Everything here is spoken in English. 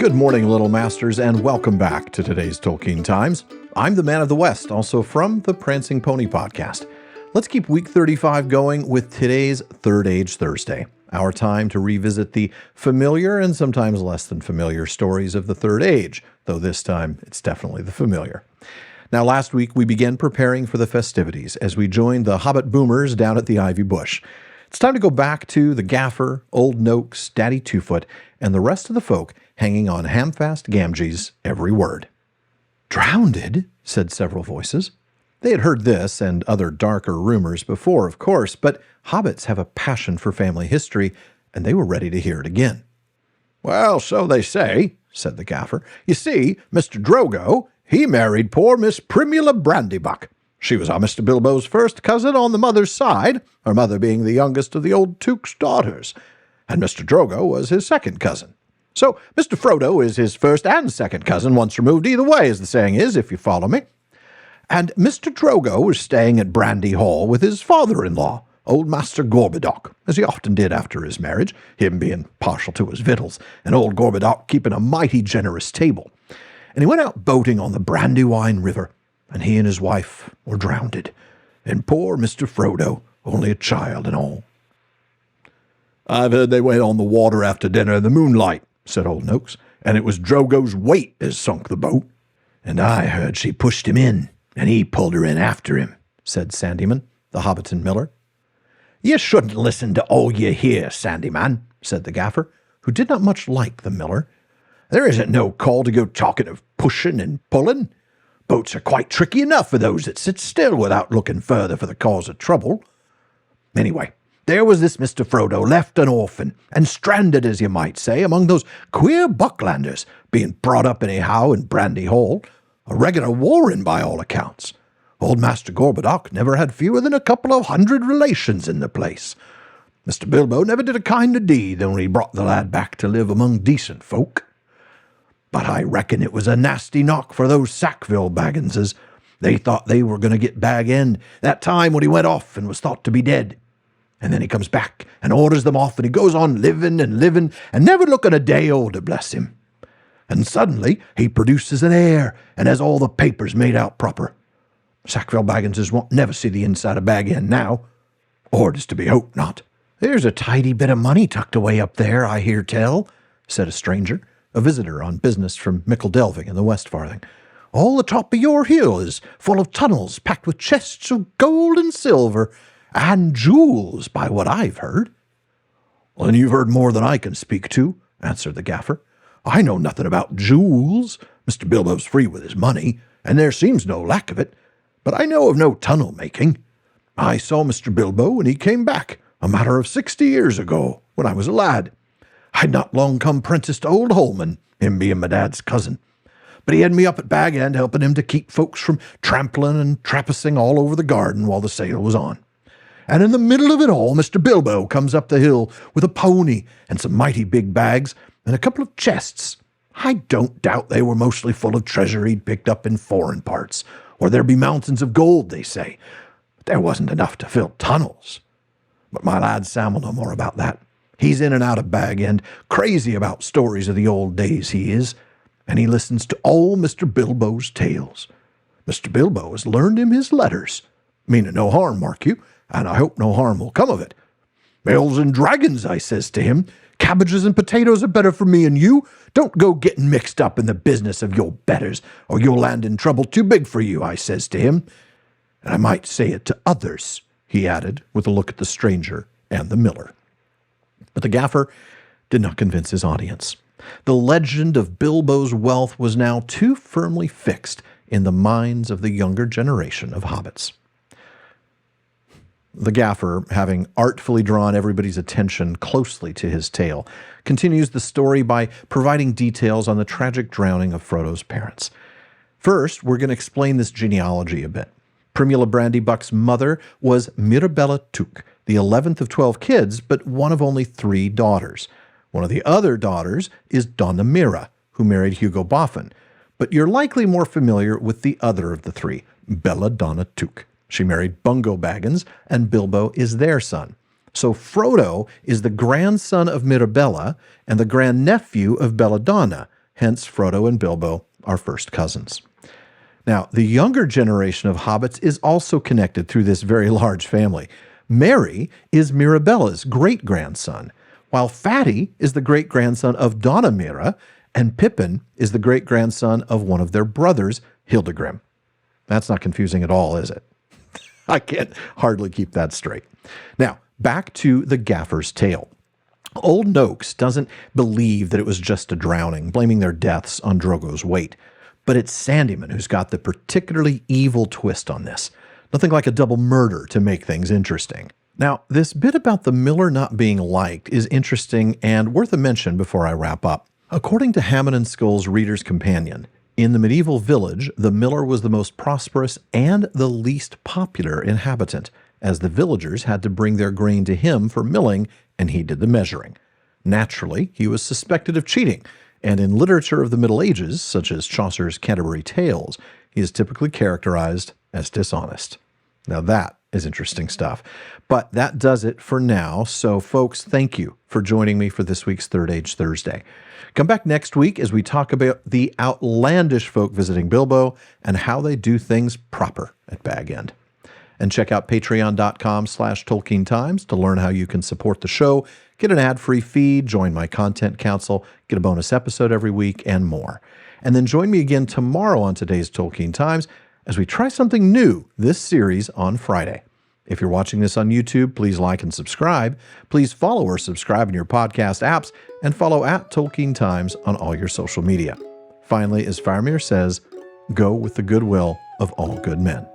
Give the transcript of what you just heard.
Good morning, Little Masters, and welcome back to today's Tolkien Times. I'm the Man of the West, also from the Prancing Pony podcast. Let's keep week 35 going with today's Third Age Thursday, our time to revisit the familiar and sometimes less than familiar stories of the Third Age, though this time it's definitely the familiar. Now, last week we began preparing for the festivities as we joined the Hobbit boomers down at the Ivy Bush. It's time to go back to the Gaffer, Old Noakes, Daddy Twofoot, and the rest of the folk hanging on Hamfast Gamgee's every word. "Drowned?" said several voices. They had heard this and other darker rumors before, of course, but hobbits have a passion for family history, and they were ready to hear it again. "Well, so they say," said the Gaffer. "You see, Mr. Drogo, he married poor Miss Primula Brandybuck. She was our Mr. Bilbo's first cousin on the mother's side, her mother being the youngest of the old Tuke's daughters, and Mr. Drogo was his second cousin. So Mr. Frodo is his first and second cousin, once removed either way, as the saying is, if you follow me. And Mr. Drogo was staying at Brandy Hall with his father-in-law, old Master Gorbodoc, as he often did after his marriage, him being partial to his victuals, and old Gorbodoc keeping a mighty generous table. And he went out boating on the Brandywine River, and he and his wife were drowned, and poor Mr. Frodo, only a child and all." "I've heard they went on the water after dinner in the moonlight," said Old Noakes, "and it was Drogo's weight as sunk the boat." "And I heard she pushed him in, and he pulled her in after him," said Sandyman, the Hobbiton miller. "You shouldn't listen to all you hear, Sandyman," said the Gaffer, who did not much like the miller. "There isn't no call to go talking of pushing and pulling. Boats are quite tricky enough for those that sit still without looking further for the cause of trouble. Anyway, there was this Mr. Frodo left an orphan, and stranded, as you might say, among those queer Bucklanders, being brought up anyhow in Brandy Hall, a regular warren by all accounts. Old Master Gorbodoc never had fewer than a couple of 100 relations in the place. Mr. Bilbo never did a kinder deed than when he brought the lad back to live among decent folk. But I reckon it was a nasty knock for those Sackville Bagginses. They thought they were going to get Bag End that time when he went off and was thought to be dead. And then he comes back and orders them off, and he goes on living and never looking a day older, bless him. And suddenly he produces an heir and has all the papers made out proper. Sackville Bagginses won't never see the inside of Bag End now, or it is to be hoped not." "There's a tidy bit of money tucked away up there, I hear tell," said a stranger, a visitor on business from Mickledelving in the West Farthing. "All the top of your hill is full of tunnels packed with chests of gold and silver, and jewels, by what I've heard." "Well, then you've heard more than I can speak to," answered the Gaffer. "I know nothing about jewels. Mr. Bilbo's free with his money, and there seems no lack of it. But I know of no tunnel making. I saw Mr. Bilbo when he came back, a matter of 60 years ago, when I was a lad. I'd not long come prentice to old Holman, him being my dad's cousin. But he had me up at Bag End helping him to keep folks from trampling and trappasing all over the garden while the sale was on. And in the middle of it all, Mr. Bilbo comes up the hill with a pony and some mighty big bags and a couple of chests. I don't doubt they were mostly full of treasure he'd picked up in foreign parts, or there be mountains of gold, they say. But there wasn't enough to fill tunnels. But my lad Sam will know more about that. He's in and out of Bag End, crazy about stories of the old days he is, and he listens to all Mr. Bilbo's tales. Mr. Bilbo has learned him his letters, meaning no harm, mark you, and I hope no harm will come of it. 'Elves and dragons,' I says to him, 'cabbages and potatoes are better for me and you. Don't go getting mixed up in the business of your betters, or you'll land in trouble too big for you,' I says to him. And I might say it to others," he added, with a look at the stranger and the miller. But the Gaffer did not convince his audience. The legend of Bilbo's wealth was now too firmly fixed in the minds of the younger generation of hobbits. The Gaffer, having artfully drawn everybody's attention closely to his tale, continues the story by providing details on the tragic drowning of Frodo's parents. First, we're going to explain this genealogy a bit. Primula Brandybuck's mother was Mirabella Tuke, the 11th of 12 kids, but one of only 3 daughters. One of the other daughters is Donna Mira, who married Hugo Boffin, but you're likely more familiar with the other of the 3, Belladonna Tuke. She married Bungo Baggins, and Bilbo is their son. So Frodo is the grandson of Mirabella and the grandnephew of Belladonna, hence Frodo and Bilbo are first cousins. Now, the younger generation of hobbits is also connected through this very large family. Merry is Mirabella's great-grandson, while Fatty is the great-grandson of Donna Mira, and Pippin is the great-grandson of one of their brothers, Hildegrim. That's not confusing at all, is it? I can't hardly keep that straight. Now, back to the Gaffer's tale. Old Noakes doesn't believe that it was just a drowning, blaming their deaths on Drogo's weight. But it's Sandyman who's got the particularly evil twist on this. Nothing like a double murder to make things interesting. Now, this bit about the miller not being liked is interesting and worth a mention before I wrap up. According to Hammond and Skull's Reader's Companion, in the medieval village, the miller was the most prosperous and the least popular inhabitant, as the villagers had to bring their grain to him for milling, and he did the measuring. Naturally, he was suspected of cheating, and in literature of the Middle Ages, such as Chaucer's Canterbury Tales, he is typically characterized as dishonest. Now that is interesting stuff. But that does it for now. So folks, thank you for joining me for this week's Third Age Thursday. Come back next week as we talk about the outlandish folk visiting Bilbo and how they do things proper at Bag End. And check out patreon.com/Tolkien Times to learn how you can support the show, get an ad-free feed, join my content council, get a bonus episode every week, and more. And then join me again tomorrow on today's Tolkien Times as we try something new this series on Friday. If you're watching this on YouTube, please like and subscribe. Please follow or subscribe in your podcast apps, and follow @Tolkien Times on all your social media. Finally, as Faramir says, go with the goodwill of all good men.